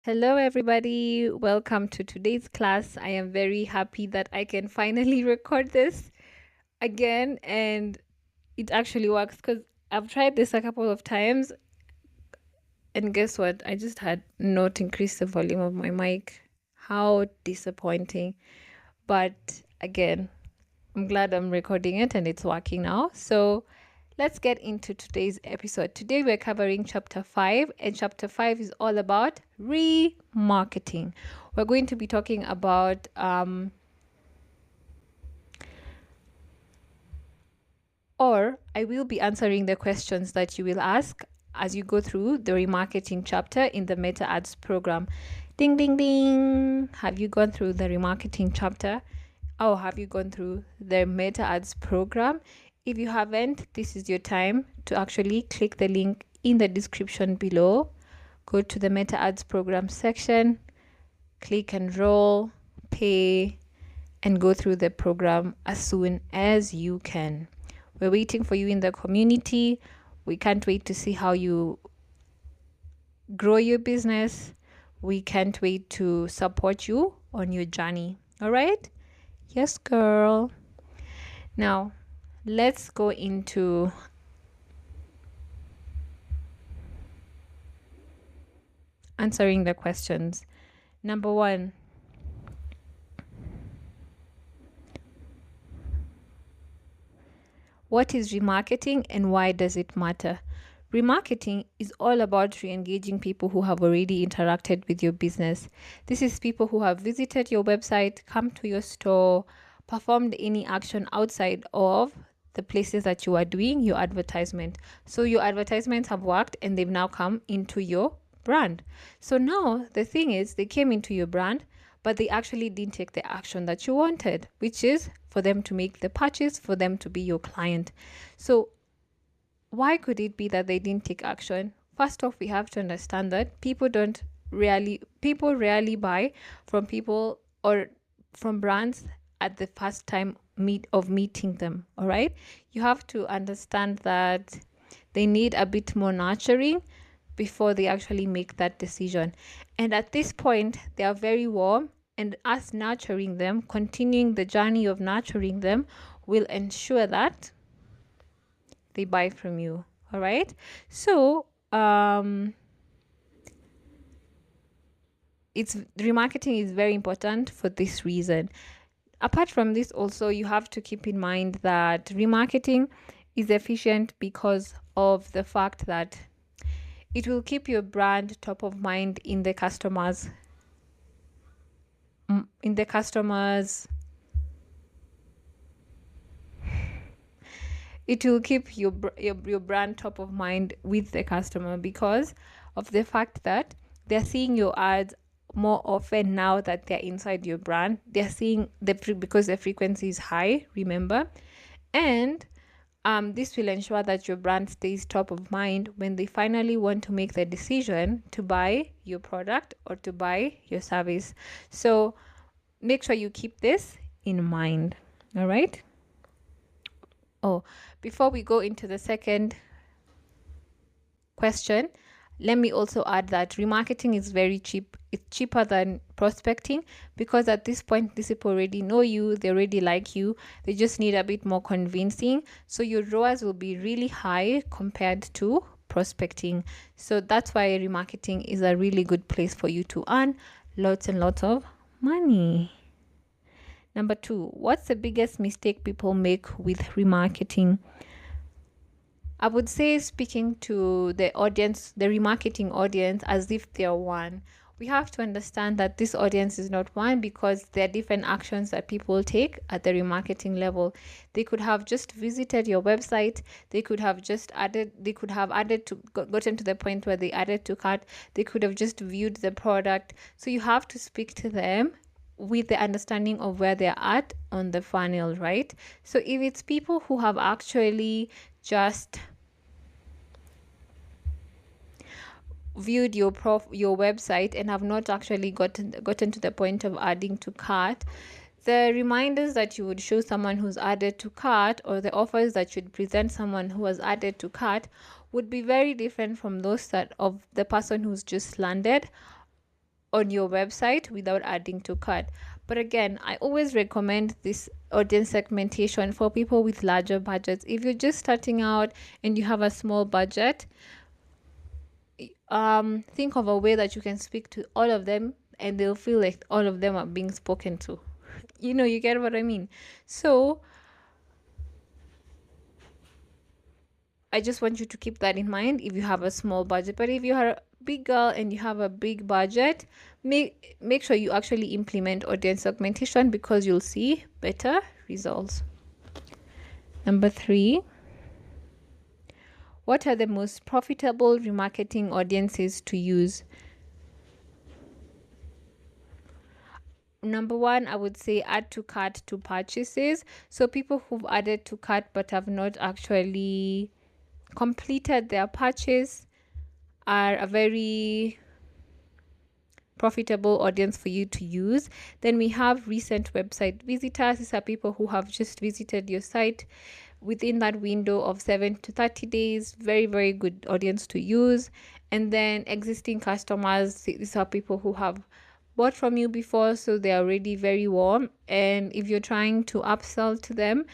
Hello, everybody. Welcome to today's class. I am very happy that I can finally record this again, and it actually works because I've tried this a couple of times. And guess what? I just had not increased the volume of my mic. How disappointing. But again, I'm glad I'm recording it and it's working now. So let's get into today's episode. Today we're covering chapter 5, and chapter 5 is all about remarketing. We're going to be talking about or I will be answering the questions that you will ask as you go through the remarketing chapter in the Meta Ads program. Ding, ding, ding. Have you gone through the remarketing chapter? Or have you gone through the Meta Ads program? If you haven't, this is your time to actually click the link in the description below. Go to the Meta Ads program section, click enroll, pay, and go through the program as soon as you can. We're waiting for you in the community. We can't wait to see how you grow your business. We can't wait to support you on your journey. All right? Yes, girl. Now, let's go into answering the questions. Number 1. What is remarketing and why does it matter? Remarketing is all about re-engaging people who have already interacted with your business. This is people who have visited your website, come to your store, performed any action outside of the places that you are doing your advertisement. So your advertisements have worked and they've now come into your brand. So now the thing is, they came into your brand, but they actually didn't take the action that you wanted, which is for them to make the purchase, for them to be your client. So why could it be that they didn't take action? First off, we have to understand that people rarely buy from people or from brands at the first time meeting them. All right, you have to understand that they need a bit more nurturing before they actually make that decision. And at this point, they are very warm, and us nurturing them, continuing the journey of nurturing them, will ensure that they buy from you. All right. So, it's remarketing is very important for this reason. Apart from this, also, you have to keep in mind that remarketing is efficient because of the fact that it will keep your brand top of mind in the customers it will keep your brand top of mind with the customer because of the fact that they're seeing your ads more often now that they're inside your brand. They're seeing because the frequency is high, remember, and this will ensure that your brand stays top of mind when they finally want to make the decision to buy your product or to buy your service. So make sure you keep this in mind. All right. Oh, before we go into the second question, let me also add that remarketing is very cheap. It's cheaper than prospecting because at this point, these people already know you, they already like you, they just need a bit more convincing. So your ROAS will be really high compared to prospecting. So that's why remarketing is a really good place for you to earn lots and lots of money. Number 2, what's the biggest mistake people make with remarketing? I would say speaking to the audience, the remarketing audience, as if they're one. We have to understand that this audience is not one because there are different actions that people take at the remarketing level. They could have just visited your website. They could have gotten to the point where they added to cart. They could have just viewed the product. So you have to speak to them with the understanding of where they're at on the funnel, right? So if it's people who have actually just viewed your website and have not actually gotten to the point of adding to cart, the reminders that you would show someone who's added to cart or the offers that you'd present someone who has added to cart would be very different from those that of the person who's just landed on your website without adding to cart. But again, I always recommend this audience segmentation for people with larger budgets. If you're just starting out and you have a small budget, think of a way that you can speak to all of them and they'll feel like all of them are being spoken to. You get what I mean? So I just want you to keep that in mind if you have a small budget. But if you are a big girl and you have a big budget, make sure you actually implement audience segmentation because you'll see better results. Number 3, what are the most profitable remarketing audiences to use? Number 1, I would say add to cart to purchases. So people who've added to cart but have not actually completed their purchase are a very profitable audience for you to use. Then we have recent website visitors. These are people who have just visited your site within that window of 7 to 30 days. Very, very good audience to use. And then existing customers. These are people who have bought from you before, so they are already very warm. And if you're trying to upsell to them,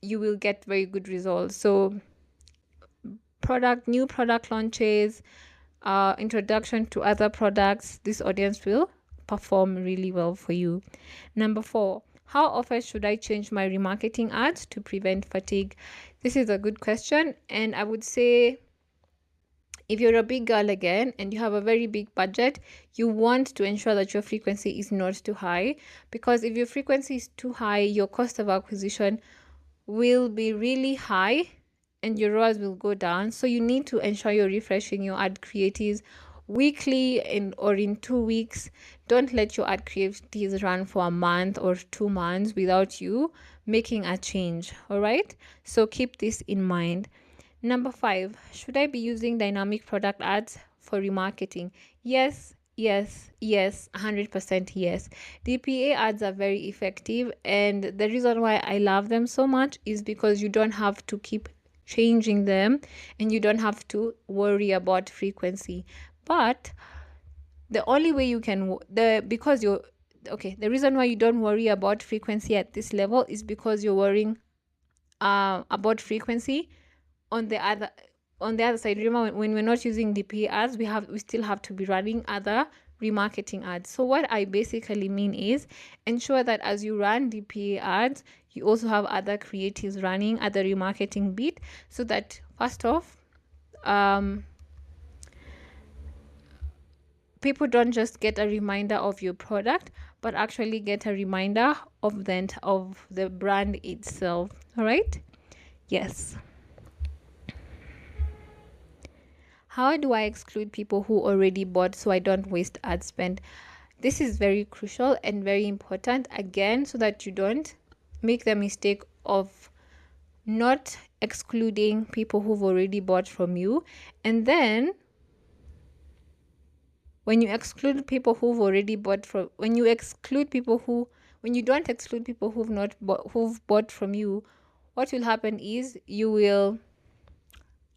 you will get very good results. So new product launches, introduction to other products, this audience will perform really well for you. Number 4, how often should I change my remarketing ads to prevent fatigue? This is a good question, and I would say if you're a big girl again and you have a very big budget, you want to ensure that your frequency is not too high, because if your frequency is too high, your cost of acquisition will be really high and your ROAS will go down. So you need to ensure you're refreshing your ad creatives weekly or in 2 weeks. Don't let your ad creatives run for a month or 2 months without you making a change. All right. So keep this in mind. Number 5, should I be using dynamic product ads for remarketing? Yes, 100% yes. DPA ads are very effective, and the reason why I love them so much is because you don't have to keep changing them and you don't have to worry about frequency. But the only way you can the reason why you don't worry about frequency at this level is because you're worrying about frequency on the other side. Remember, when we're not using DPA ads, we still have to be running other remarketing ads. So what I basically mean is ensure that as you run DPA ads, you also have other creatives running, other remarketing bit, so that first off, people don't just get a reminder of your product, but actually get a reminder of the brand itself. All right? Yes. How do I exclude people who already bought so I don't waste ad spend? This is very crucial and very important, again, so that you don't make the mistake of not excluding people who've already bought from you. And then when you exclude people who've already bought from, when you don't exclude people who've bought from you, what will happen is you will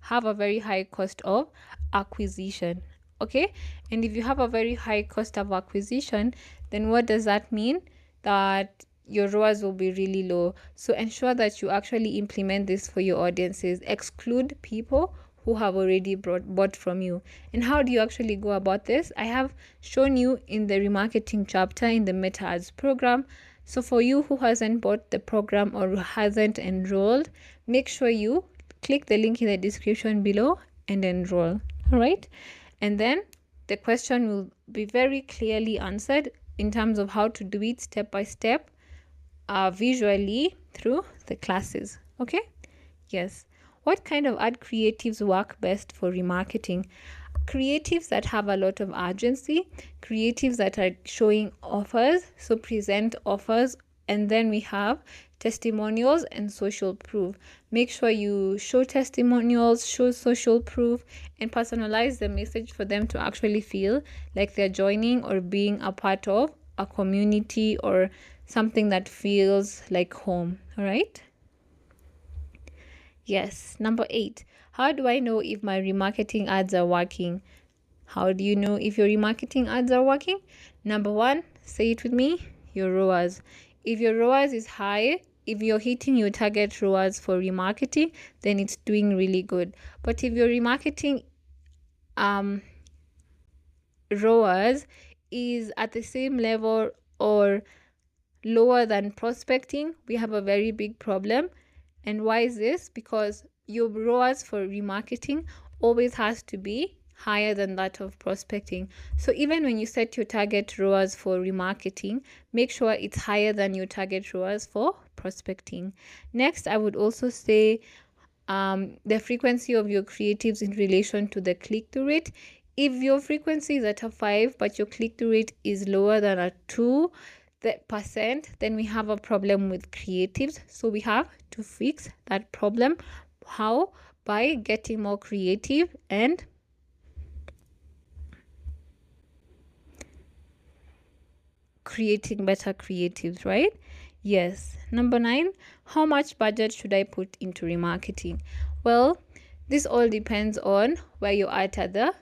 have a very high cost of acquisition. Okay, and if you have a very high cost of acquisition, then what does that mean? That your ROAS will be really low. So ensure that you actually implement this for your audiences. Exclude people who have already bought from you. And how do you actually go about this? I have shown you in the remarketing chapter in the Meta Ads program. So for you who hasn't bought the program or who hasn't enrolled, make sure you click the link in the description below and enroll. All right, and then the question will be very clearly answered in terms of how to do it step by step, visually through the classes. Okay, yes. What kind of ad creatives work best for remarketing? Creatives that have a lot of urgency, creatives that are showing offers, so present offers. And then we have testimonials and social proof. Make sure you show testimonials, show social proof, and personalize the message for them to actually feel like they're joining or being a part of a community or something that feels like home. All right? Yes. Number 8, how do I know if my remarketing ads are working? How do you know if your remarketing ads are working? Number one, say it with me, your ROAS. If your ROAS is high, if you're hitting your target ROAS for remarketing, then it's doing really good. But if your remarketing ROAS is at the same level or lower than prospecting, we have a very big problem. And why is this? Because your ROAS for remarketing always has to be higher than that of prospecting. So even when you set your target ROAS for remarketing, make sure it's higher than your target ROAS for prospecting. Next, I would also say the frequency of your creatives in relation to the click-through rate. If your frequency is at a 5 but your click-through rate is lower than a 2 percent, then we have a problem with creatives. So we have to fix that problem. How? By getting more creative and creating better creatives, right? Yes. Number 9, how much budget should I put into remarketing? Well, this all depends on where you're at the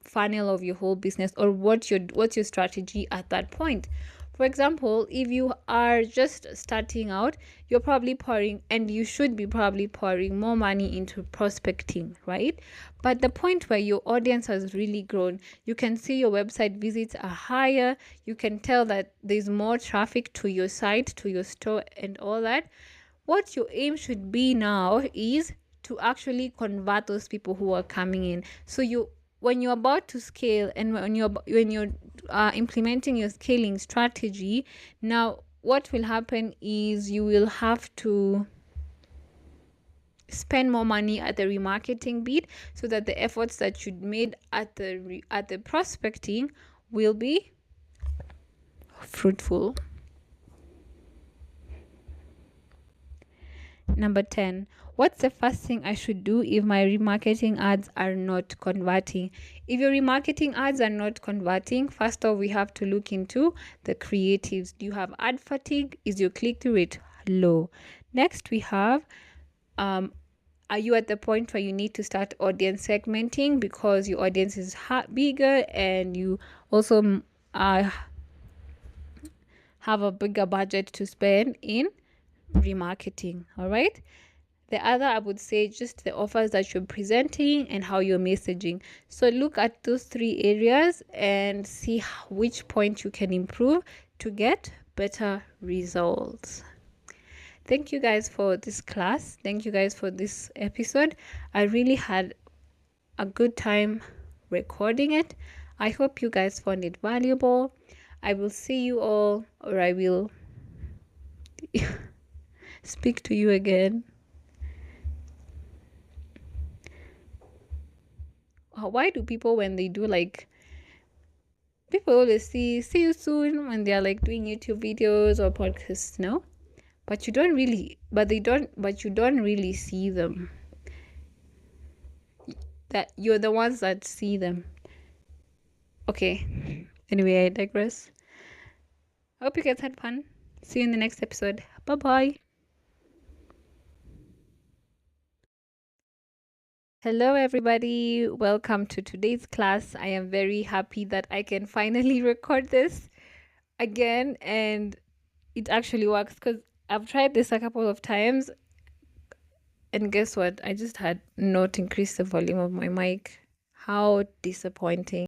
funnel of your whole business, or what's your strategy at that point. For example, if you are just starting out, you're probably pouring, and you should be probably pouring more money into prospecting, right? But the point where your audience has really grown, you can see your website visits are higher, you can tell that there's more traffic to your site, to your store, and all that. What your aim should be now is to actually convert those people who are coming in. So when you're about to scale, and when you're implementing your scaling strategy, now what will happen is you will have to spend more money at the remarketing bit, so that the efforts that you made at the prospecting will be fruitful. Number 10, what's the first thing I should do if my remarketing ads are not converting? If your remarketing ads are not converting, first off, we have to look into the creatives. Do you have ad fatigue? Is your click-through rate low? Next, we have, are you at the point where you need to start audience segmenting because your audience is bigger, and you also have a bigger budget to spend in remarketing? All right. The other, I would say, just the offers that you're presenting and how you're messaging. So look at those 3 areas and see which point you can improve to get better results. Thank you guys for this class. Thank you guys for this episode. I really had a good time recording it. I hope you guys found it valuable. I will see you all, or I will speak to you again. Why do people, when they do people always see you soon when they are doing YouTube videos or podcasts, no? But you don't really see them. That you're the ones that see them. Okay. Anyway, I digress. I hope you guys had fun. See you in the next episode. Bye-bye. Hello everybody, welcome to today's class. I am very happy that I can finally record this again, and it actually works, because I've tried this a couple of times, and guess what? I just had not increased the volume of my mic. How disappointing.